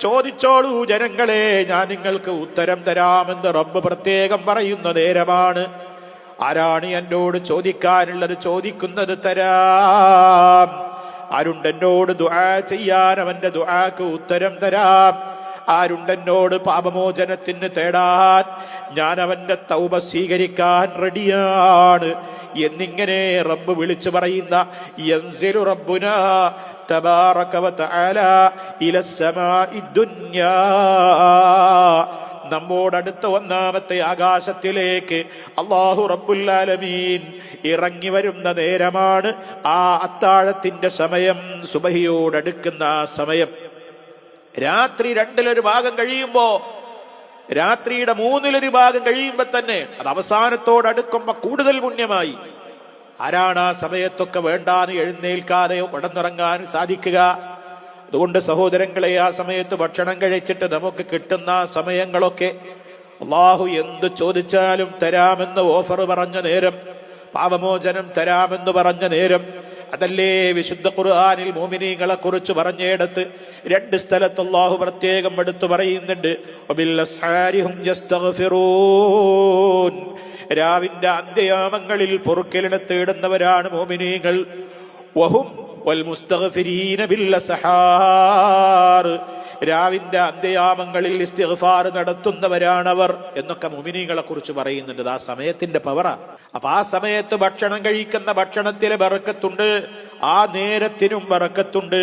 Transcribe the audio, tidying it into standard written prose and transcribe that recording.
ചോദിച്ചോളൂ ജനങ്ങളെ, ഞാൻ നിങ്ങൾക്ക് ഉത്തരം തരാമെന്ന് റബ്ബ് പ്രത്യേകം പറയുന്ന നേരമാണ്. ആരാണ് എന്നോട് ചോദിക്കാനുള്ളത്? ചോദിക്കുന്നത് തരാം. ആരുണ്ടെന്നോട് ദുആ ചെയ്യാൻ അവന്റെ ദുആക്ക് ഉത്തരം തരാം. ആരുണ്ടെന്നോട് പാപമോചനത്തിന് തേടാൻ ഞാൻ അവന്റെ തൗബ സ്വീകരിക്കാൻ റെഡിയാണ് എന്നിങ്ങനെ റബ്ബ് വിളിച്ചു പറയുന്ന യൻസിലു റബ്ബുനാ തബാറക വതആല ഇലസ്സമാഇ ദുനിയാ, നമ്മോടടുത്ത ഒന്നാമത്തെ ആകാശത്തിലേക്ക് അല്ലാഹു റബ്ബുൽ ആലമീൻ ഇറങ്ങി വരുന്ന നേരമാണ്. ആ അത്താഴത്തിന്റെ സമയം, സുബഹിയോടടുക്കുന്ന ആ സമയം. രാത്രി 2/1 കഴിയുമ്പോ, രാത്രിയുടെ 3/1 കഴിയുമ്പോ തന്നെ അത് അവസാനത്തോടടുക്കുമ്പോ കൂടുതൽ പുണ്യമായി. ആരാണ് ആ സമയത്തൊക്കെ വേണ്ടാന്ന് എഴുന്നേൽക്കാതെ കിടന്നുറങ്ങാൻ സാധിക്കുക? അതുകൊണ്ട് സഹോദരങ്ങളെ, ആ സമയത്ത് ഭക്ഷണം കഴിച്ചിട്ട് നമുക്ക് കിട്ടുന്ന സമയങ്ങളൊക്കെ അല്ലാഹു എന്ത് ചോദിച്ചാലും തരാമെന്ന് ഓഫർ പറഞ്ഞ നേരം, പാപമോചനം തരാമെന്ന് പറഞ്ഞ നേരം, അതല്ലേ വിശുദ്ധ ഖുർആനിൽ മുഅ്മിനീങ്ങളെ കുറിച്ച് പറഞ്ഞിടത്ത് 2 സ്ഥലത്ത് അല്ലാഹു പ്രത്യേകം എടുത്തു പറയുന്നുണ്ട്. വബിൽ അസ്ഹാരിഹും യസ്തഗ്ഫിറൂൻ, രാവിന്റെ അന്ത്യയാമങ്ങളിൽ പൊറുക്കലിനെ തേടുന്നവരാണ് മുഅ്മിനീങ്ങൾ. വഹും വൽ മുസ്തഗ്ഫിരീന ബിൽ അസ്ഹാർ, രാവിന്റെ അന്ത്യയാമങ്ങളിൽ ഇസ്തിഗ്ഫാർ നടത്തുന്നവരാണവർ എന്നൊക്കെ മുഅ്മിനീങ്ങളെ കുറിച്ച് പറയുന്നുണ്ട്. ആ സമയത്തിന്റെ പവറാ. അപ്പൊ ആ സമയത്ത് ഭക്ഷണം കഴിക്കുന്ന ഭക്ഷണത്തിലെ ബറക്കത്തുണ്ട്, ആ നേരത്തിനും ബറക്കത്തുണ്ട്.